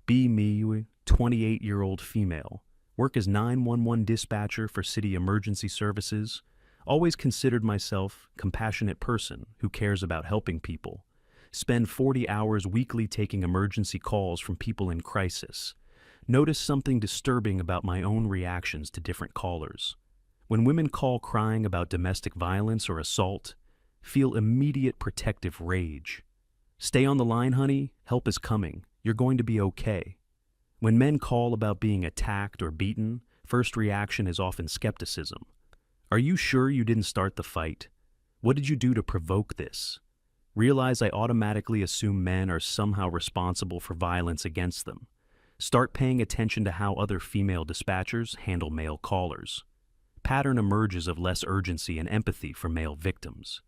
B. Me, 28-year-old female. Work as 911 dispatcher for city emergency services. Always considered myself compassionate person who cares about helping people. Spend 40 hours weekly taking emergency calls from people in crisis. Notice something disturbing about my own reactions to different callers. When women call crying about domestic violence or assault, feel immediate protective rage. Stay on the line, honey. Help is coming. You're going to be okay. When men call about being attacked or beaten, first reaction is often skepticism. Are you sure you didn't start the fight? What did you do to provoke this? Realize I automatically assume men are somehow responsible for violence against them. Start paying attention to how other female dispatchers handle male callers. Pattern emerges of less urgency and empathy for male victims.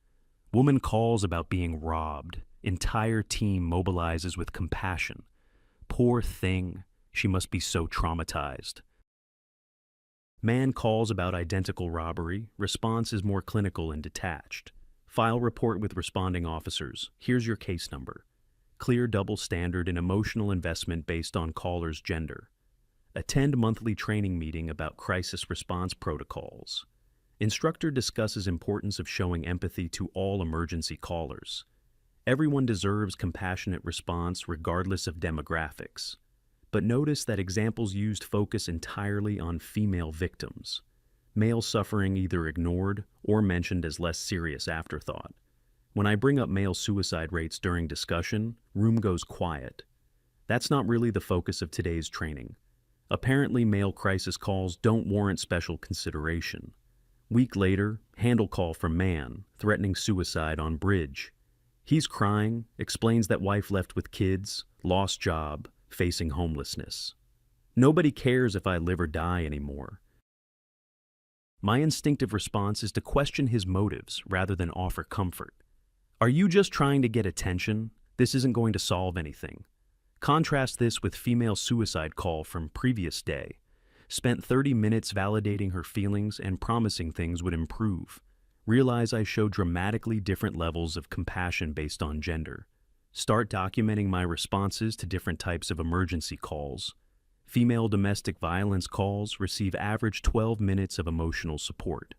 Woman calls about being robbed. Entire team mobilizes with compassion. Poor thing, she must be so traumatized. Man calls about identical robbery. Response is more clinical and detached. File report with responding officers. Here's your case number. Clear double standard and emotional investment based on caller's gender. Attend monthly training meeting about crisis response protocols. Instructor discusses importance of showing empathy to all emergency callers. Everyone deserves compassionate response regardless of demographics. But notice that examples used focus entirely on female victims. Male suffering either ignored or mentioned as less serious afterthought. When I bring up male suicide rates during discussion, room goes quiet. That's not really the focus of today's training. Apparently, male crisis calls don't warrant special consideration. Week later, handle call from man, threatening suicide on bridge. He's crying, explains that wife left with kids, lost job, facing homelessness. Nobody cares if I live or die anymore. My instinctive response is to question his motives rather than offer comfort. Are you just trying to get attention? This isn't going to solve anything. Contrast this with female suicide call from previous day. Spent 30 minutes validating her feelings and promising things would improve. Realize I show dramatically different levels of compassion based on gender. Start documenting my responses to different types of emergency calls. Female domestic violence calls receive average 12 minutes of emotional support.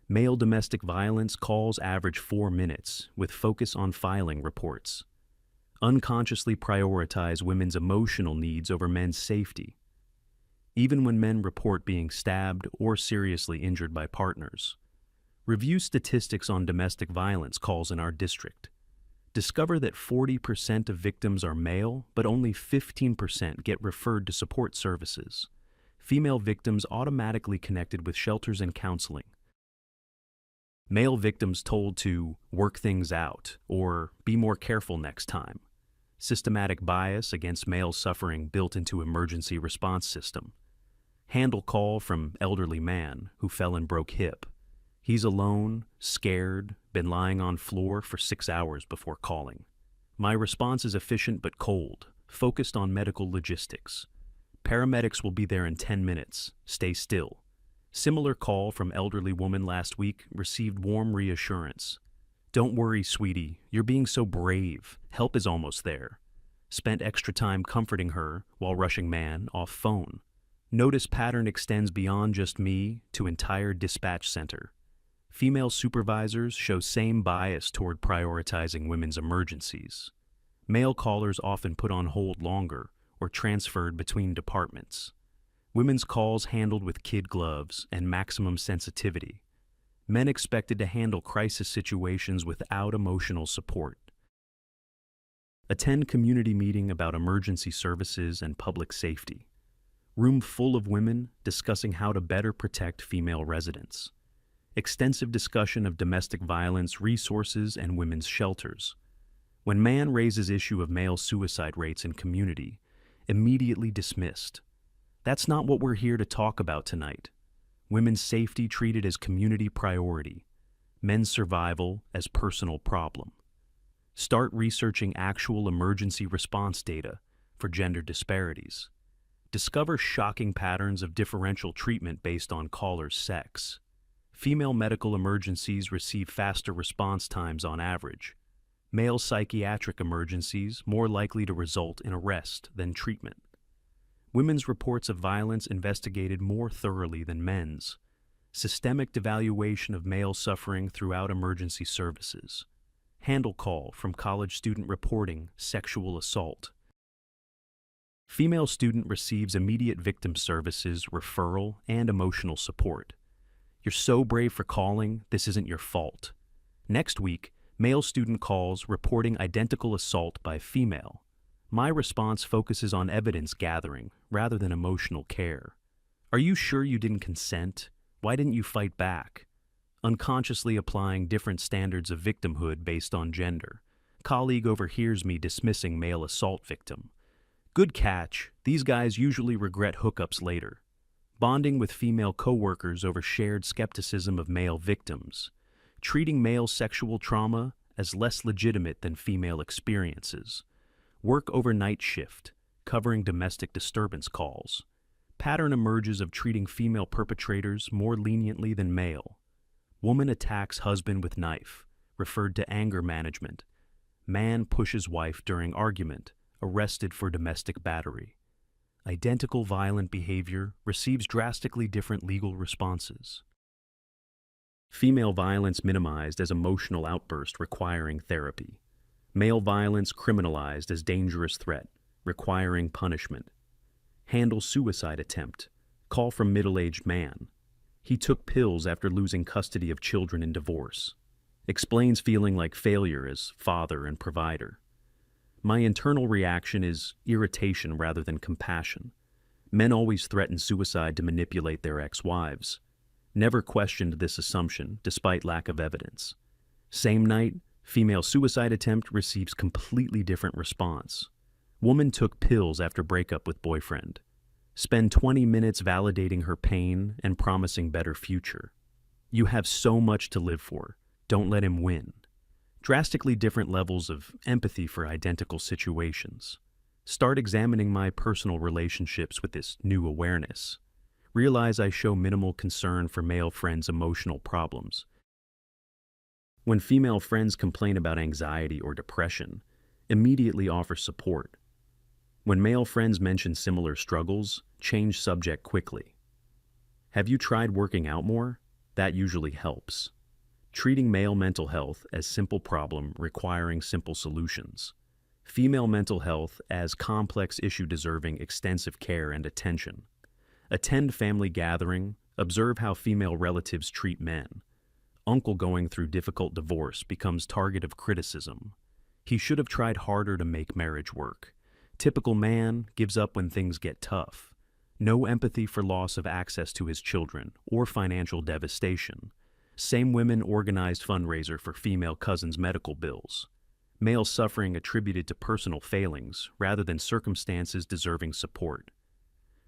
Male domestic violence calls average 4 minutes, with focus on filing reports. Unconsciously prioritize women's emotional needs over men's safety. Even when men report being stabbed or seriously injured by partners. Review statistics on domestic violence calls in our district. Discover that 40% of victims are male, but only 15% get referred to support services. Female victims automatically connected with shelters and counseling. Male victims told to work things out or be more careful next time. Systematic bias against male suffering built into emergency response system. Handle call from elderly man who fell and broke hip. He's alone, scared, been lying on floor for 6 hours before calling. My response is efficient but cold, focused on medical logistics. Paramedics will be there in 10 minutes. Stay still. Similar call from elderly woman last week received warm reassurance. Don't worry, sweetie. You're being so brave. Help is almost there. Spent extra time comforting her while rushing man off phone. Notice pattern extends beyond just me to entire dispatch center. Female supervisors show same bias toward prioritizing women's emergencies. Male callers often put on hold longer or transferred between departments. Women's calls handled with kid gloves and maximum sensitivity. Men expected to handle crisis situations without emotional support. Attend community meeting about emergency services and public safety. Room full of women discussing how to better protect female residents. Extensive discussion of domestic violence resources and women's shelters. When man raises issue of male suicide rates in community, immediately dismissed. That's not what we're here to talk about tonight. Women's safety treated as community priority. Men's survival as personal problem. Start researching actual emergency response data for gender disparities. Discover shocking patterns of differential treatment based on caller's sex. Female medical emergencies receive faster response times on average. Male psychiatric emergencies more likely to result in arrest than treatment. Women's reports of violence investigated more thoroughly than men's. Systemic devaluation of male suffering throughout emergency services. Handle call from college student reporting sexual assault. Female student receives immediate victim services, referral, and emotional support. You're so brave for calling, this isn't your fault. Next week, male student calls reporting identical assault by female. My response focuses on evidence gathering rather than emotional care. Are you sure you didn't consent? Why didn't you fight back? Unconsciously applying different standards of victimhood based on gender. Colleague overhears me dismissing male assault victim. Good catch, these guys usually regret hookups later. Bonding with female coworkers over shared skepticism of male victims. Treating male sexual trauma as less legitimate than female experiences. Work overnight shift, covering domestic disturbance calls. Pattern emerges of treating female perpetrators more leniently than male. Woman attacks husband with knife, referred to anger management. Man pushes wife during argument, arrested for domestic battery. Identical violent behavior receives drastically different legal responses. Female violence minimized as emotional outburst requiring therapy. Male violence criminalized as dangerous threat, requiring punishment. Handle suicide attempt. Call from middle-aged man. He took pills after losing custody of children in divorce. Explains feeling like failure as father and provider. My internal reaction is irritation rather than compassion. Men always threaten suicide to manipulate their ex-wives. Never questioned this assumption, despite lack of evidence. Same night, female suicide attempt receives completely different response. Woman took pills after breakup with boyfriend. Spend 20 minutes validating her pain and promising better future. You have so much to live for. Don't let him win. Drastically different levels of empathy for identical situations. Start examining my personal relationships with this new awareness. Realize I show minimal concern for male friends' emotional problems. When female friends complain about anxiety or depression, immediately offer support. When male friends mention similar struggles, change subject quickly. Have you tried working out more? That usually helps. Treating male mental health as simple problem requiring simple solutions. Female mental health as complex issue deserving extensive care and attention. Attend family gathering, observe how female relatives treat men. Uncle going through difficult divorce becomes target of criticism. He should have tried harder to make marriage work. Typical man gives up when things get tough. No empathy for loss of access to his children or financial devastation. Same women organized fundraiser for female cousin's medical bills. Male suffering attributed to personal failings rather than circumstances deserving support.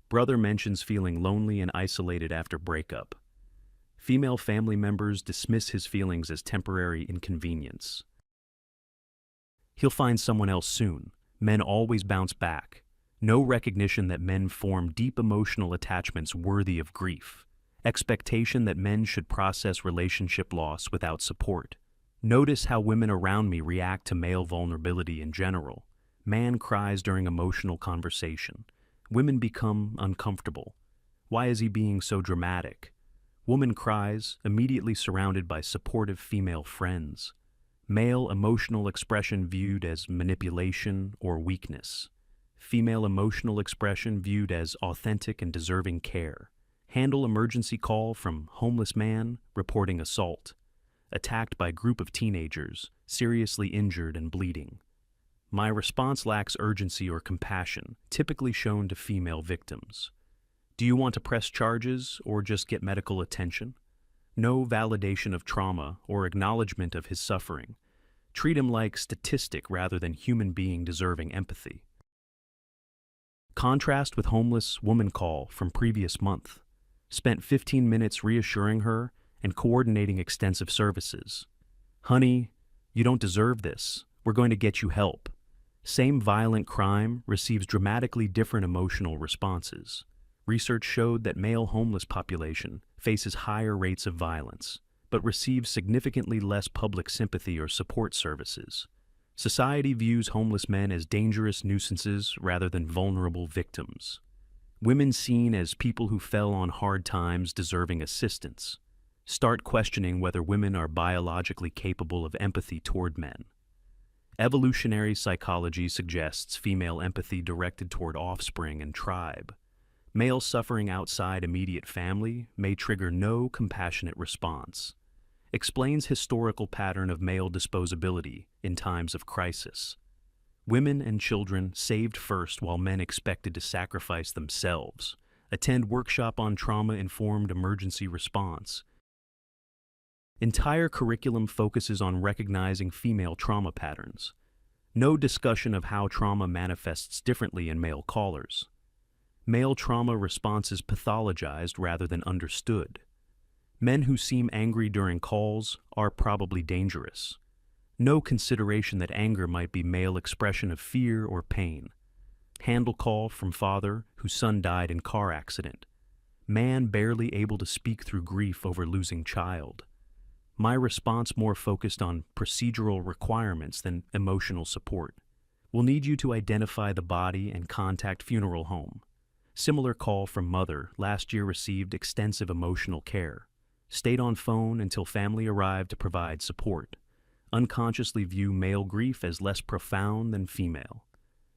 Brother mentions feeling lonely and isolated after breakup. Female family members dismiss his feelings as temporary inconvenience. He'll find someone else soon. Men always bounce back. No recognition that men form deep emotional attachments worthy of grief. Expectation that men should process relationship loss without support. Notice how women around me react to male vulnerability in general. Man cries during emotional conversation. Women become uncomfortable. Why is he being so dramatic? Woman cries, immediately surrounded by supportive female friends. Male emotional expression viewed as manipulation or weakness. Female emotional expression viewed as authentic and deserving care. Handle emergency call from homeless man reporting assault. Attacked by group of teenagers, seriously injured and bleeding. My response lacks urgency or compassion, typically shown to female victims. Do you want to press charges or just get medical attention? No validation of trauma or acknowledgement of his suffering. Treat him like statistic rather than human being deserving empathy. Contrast with homeless woman call from previous month. Spent 15 minutes reassuring her and coordinating extensive services. Honey, you don't deserve this. We're going to get you help. Same violent crime receives dramatically different emotional responses. Research showed that male homeless population faces higher rates of violence, but receives significantly less public sympathy or support services. Society views homeless men as dangerous nuisances rather than vulnerable victims. Women seen as people who fell on hard times deserving assistance. Start questioning whether women are biologically capable of empathy toward men. Evolutionary psychology suggests female empathy directed toward offspring and tribe. Male suffering outside immediate family may trigger no compassionate response. Explains historical pattern of male disposability in times of crisis. Women and children saved first while men expected to sacrifice themselves. Attend workshop on trauma-informed emergency response. Entire curriculum focuses on recognizing female trauma patterns. No discussion of how trauma manifests differently in male callers. Male trauma response is pathologized rather than understood. Men who seem angry during calls are probably dangerous. No consideration that anger might be male expression of fear or pain. Handle call from father whose son died in car accident. Man barely able to speak through grief over losing child. My response more focused on procedural requirements than emotional support. Will need you to identify the body and contact funeral home. Similar call from mother last year received extensive emotional care. Stayed on phone until family arrived to provide support. Unconsciously view male grief as less profound than female,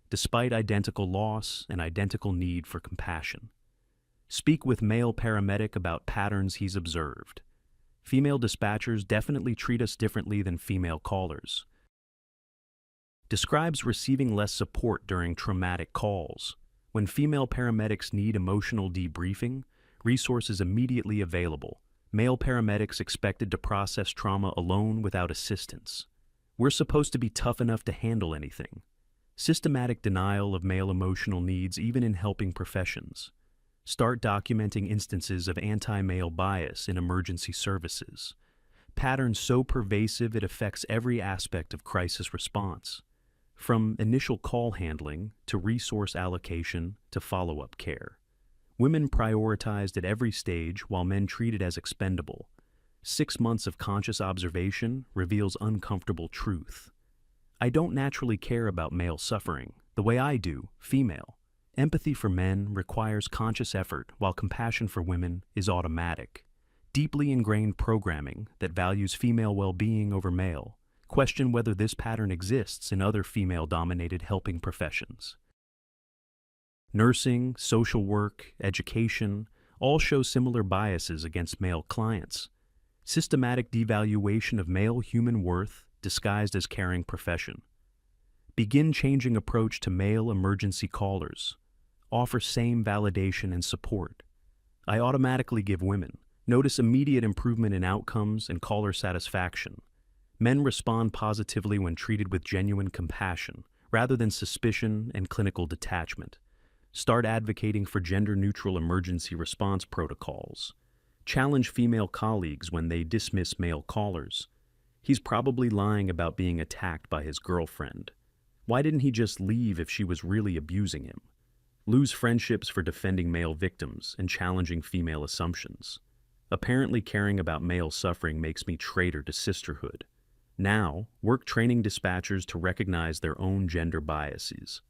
despite identical loss and identical need for compassion. Speak with male paramedic about patterns he's observed. Female dispatchers definitely treat us differently than female callers. Describes receiving less support during traumatic calls. When female paramedics need emotional debriefing, resources immediately available. Male paramedics expected to process trauma alone without assistance. We're supposed to be tough enough to handle anything. Systematic denial of male emotional needs even in helping professions. Start documenting instances of anti-male bias in emergency services. Patterns so pervasive it affects every aspect of crisis response. From initial call handling to resource allocation to follow-up care. Women prioritized at every stage while men treated as expendable. 6 months of conscious observation reveals uncomfortable truth. I don't naturally care about male suffering, the way I do, female. Empathy for men requires conscious effort, while compassion for women is automatic. Deeply ingrained programming that values female well-being over male. Question whether this pattern exists in other female-dominated helping professions. Nursing, social work, education, all show similar biases against male clients. Systematic devaluation of male human worth disguised as caring profession. Begin changing approach to male emergency callers. Offer same validation and support. I automatically give women. Notice immediate improvement in outcomes and caller satisfaction. Men respond positively when treated with genuine compassion, rather than suspicion and clinical detachment. Start advocating for gender-neutral emergency response protocols. Challenge female colleagues when they dismiss male callers. He's probably lying about being attacked by his girlfriend. Why didn't he just leave if she was really abusing him? Lose friendships for defending male victims and challenging female assumptions. Apparently caring about male suffering makes me traitor to sisterhood. Now, work training dispatchers to recognize their own gender biases.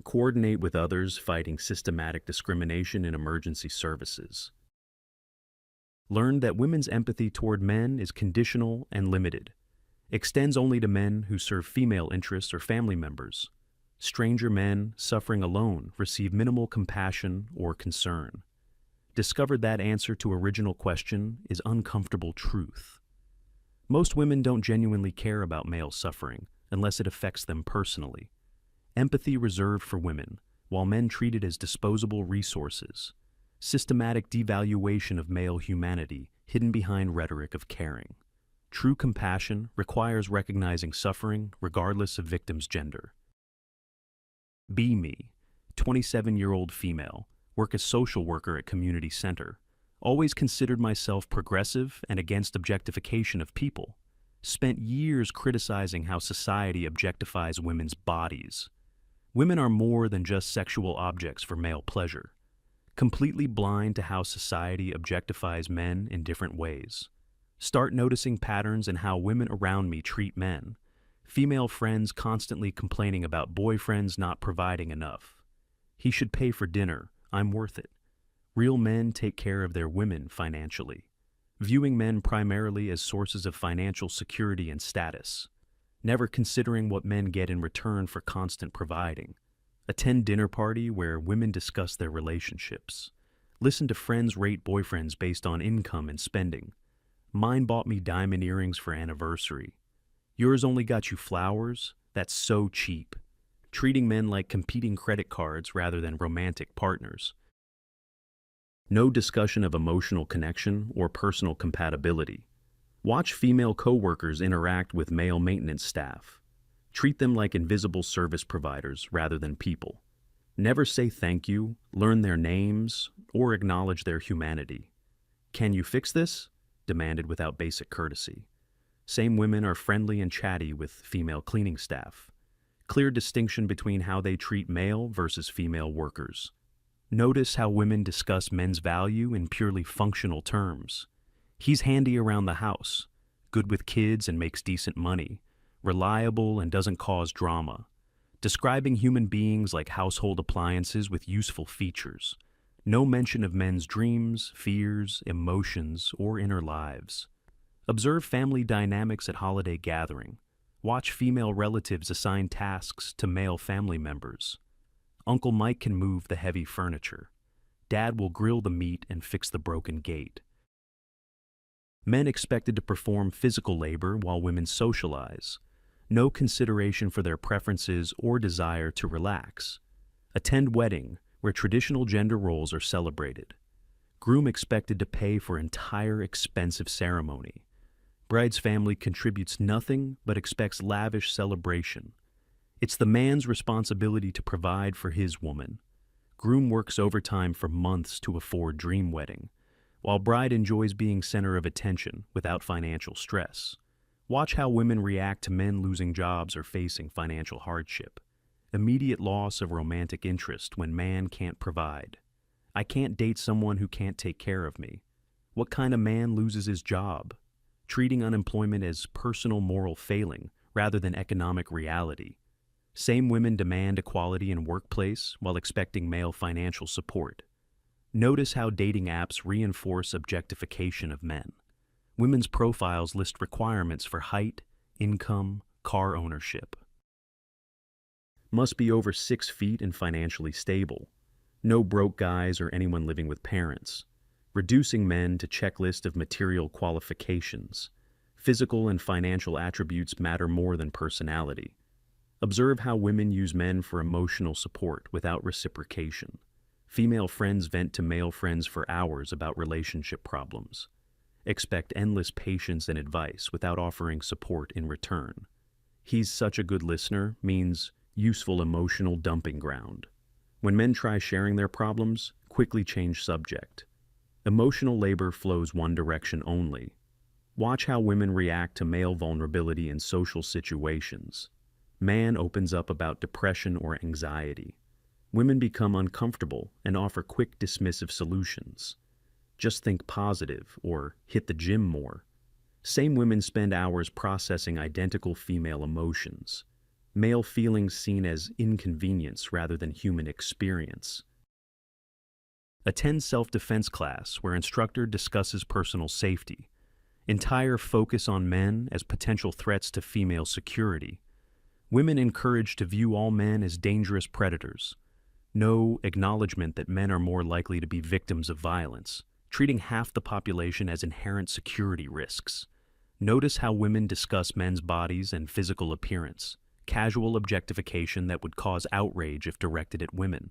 Coordinate with others fighting systematic discrimination in emergency services. Learn that women's empathy toward men is conditional and limited. Extends only to men who serve female interests or family members. Stranger men suffering alone receive minimal compassion or concern. Discovered that answer to original question is uncomfortable truth. Most women don't genuinely care about male suffering unless it affects them personally. Empathy reserved for women, while men treated as disposable resources. Systematic devaluation of male humanity hidden behind rhetoric of caring. True compassion requires recognizing suffering regardless of victim's gender. Be me, 27-year-old female, work as social worker at community center. Always considered myself progressive and against objectification of people. Spent years criticizing how society objectifies women's bodies. Women are more than just sexual objects for male pleasure. Completely blind to how society objectifies men in different ways. Start noticing patterns in how women around me treat men. Female friends constantly complaining about boyfriends not providing enough. He should pay for dinner. I'm worth it. Real men take care of their women financially, viewing men primarily as sources of financial security and status, never considering what men get in return for constant providing. Attend dinner party where women discuss their relationships. Listen to friends rate boyfriends based on income and spending. Mine bought me diamond earrings for anniversary. Yours only got you flowers? That's so cheap. Treating men like competing credit cards rather than romantic partners. No discussion of emotional connection or personal compatibility. Watch female coworkers interact with male maintenance staff. Treat them like invisible service providers rather than people. Never say thank you, learn their names, or acknowledge their humanity. Can you fix this? Demanded without basic courtesy. Same women are friendly and chatty with female cleaning staff. Clear distinction between how they treat male versus female workers. Notice how women discuss men's value in purely functional terms. He's handy around the house, good with kids and makes decent money, reliable and doesn't cause drama. Describing human beings like household appliances with useful features. No mention of men's dreams, fears, emotions, or inner lives. Observe family dynamics at holiday gathering. Watch female relatives assign tasks to male family members. Uncle Mike can move the heavy furniture. Dad will grill the meat and fix the broken gate. Men expected to perform physical labor while women socialize. No consideration for their preferences or desire to relax. Attend wedding, where traditional gender roles are celebrated. Groom expected to pay for entire expensive ceremony. Bride's family contributes nothing but expects lavish celebration. It's the man's responsibility to provide for his woman. Groom works overtime for months to afford dream wedding, while bride enjoys being center of attention without financial stress. Watch how women react to men losing jobs or facing financial hardship. Immediate loss of romantic interest when man can't provide. I can't date someone who can't take care of me. What kind of man loses his job? Treating unemployment as personal moral failing rather than economic reality. Same women demand equality in workplace while expecting male financial support. Notice how dating apps reinforce objectification of men. Women's profiles list requirements for height, income, car ownership. Must be over 6 feet and financially stable. No broke guys or anyone living with parents. Reducing men to checklist of material qualifications. Physical and financial attributes matter more than personality. Observe how women use men for emotional support without reciprocation. Female friends vent to male friends for hours about relationship problems. Expect endless patience and advice without offering support in return. He's such a good listener means useful emotional dumping ground. When men try sharing their problems, quickly change subject. Emotional labor flows one direction only. Watch how women react to male vulnerability in social situations. Man opens up about depression or anxiety. Women become uncomfortable and offer quick dismissive solutions. Just think positive or hit the gym more. Same women spend hours processing identical female emotions. Male feelings seen as inconvenience rather than human experience. Attend self-defense class where instructor discusses personal safety. Entire focus on men as potential threats to female security. Women encouraged to view all men as dangerous predators. No acknowledgement that men are more likely to be victims of violence, treating half the population as inherent security risks. Notice how women discuss men's bodies and physical appearance, casual objectification that would cause outrage if directed at women.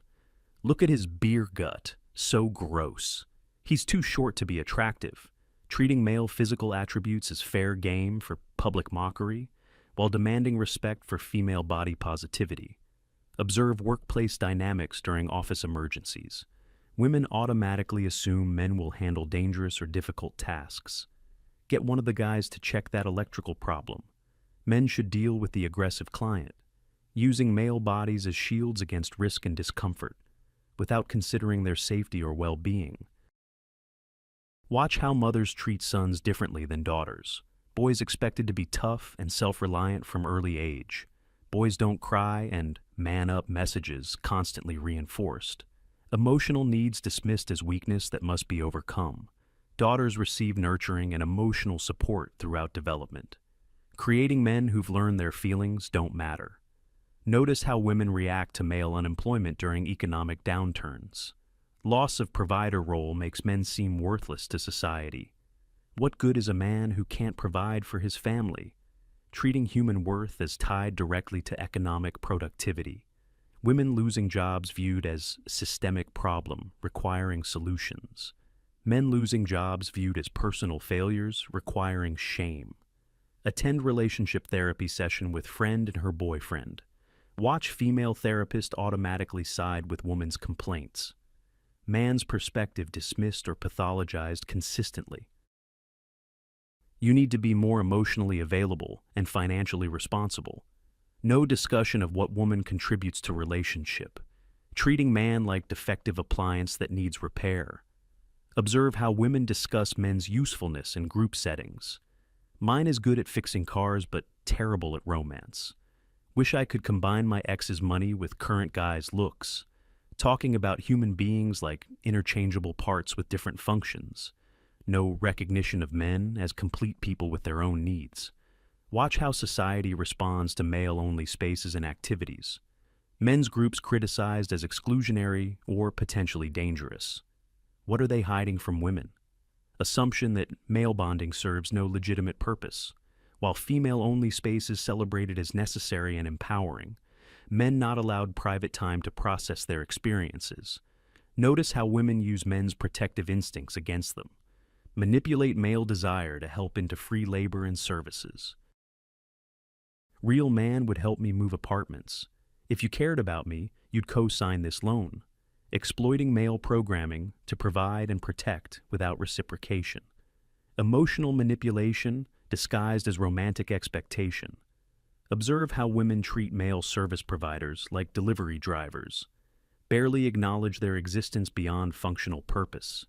Look at his beer gut, so gross. He's too short to be attractive, treating male physical attributes as fair game for public mockery, while demanding respect for female body positivity. Observe workplace dynamics during office emergencies. Women automatically assume men will handle dangerous or difficult tasks. Get one of the guys to check that electrical problem. Men should deal with the aggressive client, using male bodies as shields against risk and discomfort, without considering their safety or well-being. Watch how mothers treat sons differently than daughters. Boys expected to be tough and self-reliant from early age. Boys don't cry and man up messages constantly reinforced. Emotional needs dismissed as weakness that must be overcome. Daughters receive nurturing and emotional support throughout development. Creating men who've learned their feelings don't matter. Notice how women react to male unemployment during economic downturns. Loss of provider role makes men seem worthless to society. What good is a man who can't provide for his family? Treating human worth as tied directly to economic productivity. Women losing jobs viewed as systemic problem requiring solutions. Men losing jobs viewed as personal failures requiring shame. Attend relationship therapy session with friend and her boyfriend. Watch female therapist automatically side with woman's complaints. Man's perspective dismissed or pathologized consistently. You need to be more emotionally available and financially responsible. No discussion of what woman contributes to relationship. Treating man like defective appliance that needs repair. Observe how women discuss men's usefulness in group settings. Mine is good at fixing cars but terrible at romance. Wish I could combine my ex's money with current guy's looks. Talking about human beings like interchangeable parts with different functions. No recognition of men as complete people with their own needs. Watch how society responds to male-only spaces and activities. Men's groups criticized as exclusionary or potentially dangerous. What are they hiding from women? Assumption that male bonding serves no legitimate purpose. While female-only spaces celebrated as necessary and empowering, men not allowed private time to process their experiences. Notice how women use men's protective instincts against them. Manipulate male desire to help into free labor and services. Real man would help me move apartments. If you cared about me, you'd co-sign this loan. Exploiting male programming to provide and protect without reciprocation. Emotional manipulation disguised as romantic expectation. Observe how women treat male service providers like delivery drivers. Barely acknowledge their existence beyond functional purpose.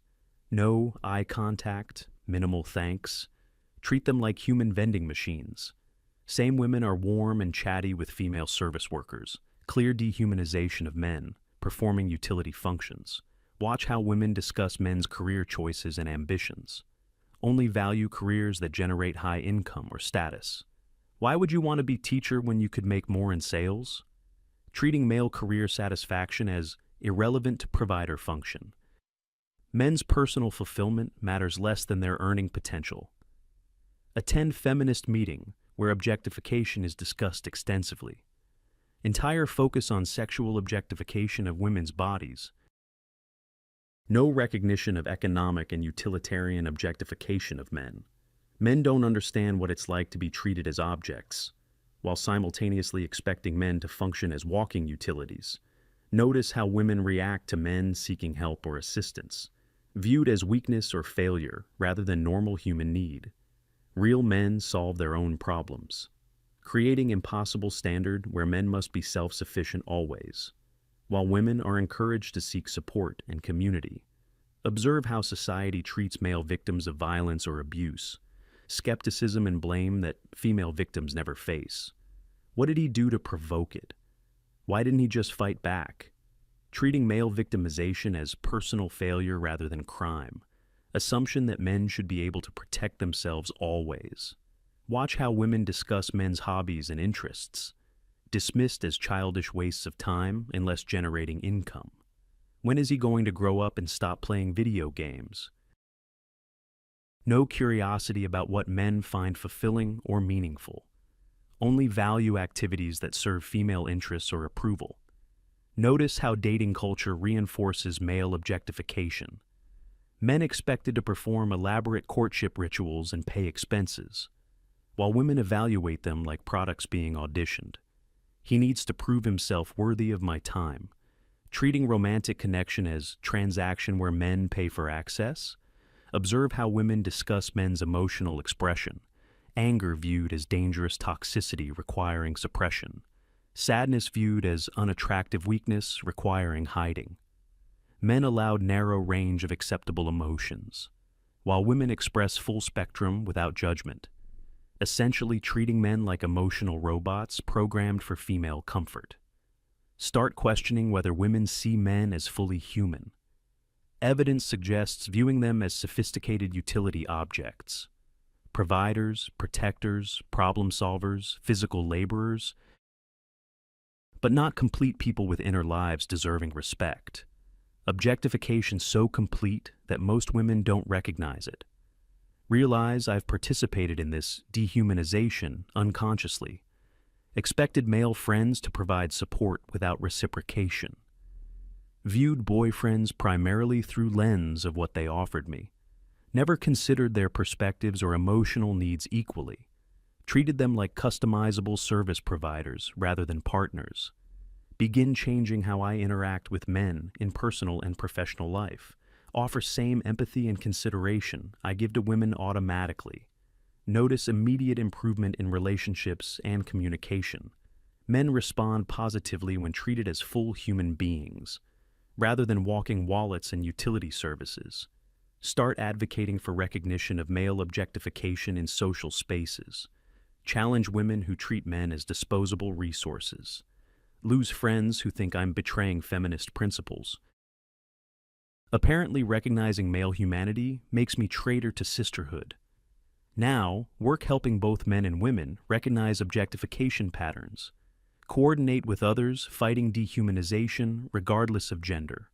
No eye contact, minimal thanks. Treat them like human vending machines. Same women are warm and chatty with female service workers. Clear dehumanization of men, performing utility functions. Watch how women discuss men's career choices and ambitions. Only value careers that generate high income or status. Why would you want to be teacher when you could make more in sales? Treating male career satisfaction as irrelevant to provider function. Men's personal fulfillment matters less than their earning potential. Attend feminist meeting where objectification is discussed extensively. Entire focus on sexual objectification of women's bodies. No recognition of economic and utilitarian objectification of men. Men don't understand what it's like to be treated as objects, while simultaneously expecting men to function as walking utilities. Notice how women react to men seeking help or assistance, viewed as weakness or failure rather than normal human need. Real men solve their own problems, creating impossible standard where men must be self-sufficient always, while women are encouraged to seek support and community. Observe how society treats male victims of violence or abuse, skepticism and blame that female victims never face. What did he do to provoke it? Why didn't he just fight back? Treating male victimization as personal failure rather than crime. Assumption that men should be able to protect themselves always. Watch how women discuss men's hobbies and interests, dismissed as childish wastes of time unless generating income. When is he going to grow up and stop playing video games? No curiosity about what men find fulfilling or meaningful. Only value activities that serve female interests or approval. Notice how dating culture reinforces male objectification. Men expected to perform elaborate courtship rituals and pay expenses, while women evaluate them like products being auditioned. He needs to prove himself worthy of my time. Treating romantic connection as transaction where men pay for access. Observe how women discuss men's emotional expression. Anger viewed as dangerous toxicity requiring suppression. Sadness viewed as unattractive weakness requiring hiding. Men allowed narrow range of acceptable emotions, while women express full spectrum without judgment. essentially treating men like emotional robots programmed for female comfort. Start questioning whether women see men as fully human. Evidence suggests viewing them as sophisticated utility objects. Providers, protectors, problem solvers, physical laborers, but not complete people with inner lives deserving respect. Objectification so complete that most women don't recognize it. Realize I've participated in this dehumanization unconsciously. Expected male friends to provide support without reciprocation. Viewed boyfriends primarily through lens of what they offered me. Never considered their perspectives or emotional needs equally. Treated them like customizable service providers rather than partners. Begin changing how I interact with men in personal and professional life. Offer same empathy and consideration I give to women automatically. Notice immediate improvement in relationships and communication. Men respond positively when treated as full human beings, rather than walking wallets and utility services. Start advocating for recognition of male objectification in social spaces. Challenge women who treat men as disposable resources. Lose friends who think I'm betraying feminist principles. Apparently recognizing male humanity makes me traitor to sisterhood. Now, work helping both men and women recognize objectification patterns. Coordinate with others fighting dehumanization regardless of gender.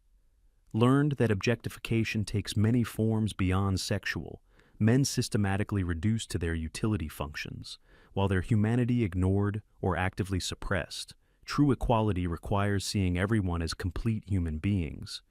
Learned that objectification takes many forms beyond sexual, men systematically reduced to their utility functions, while their humanity ignored or actively suppressed. True equality requires seeing everyone as complete human beings,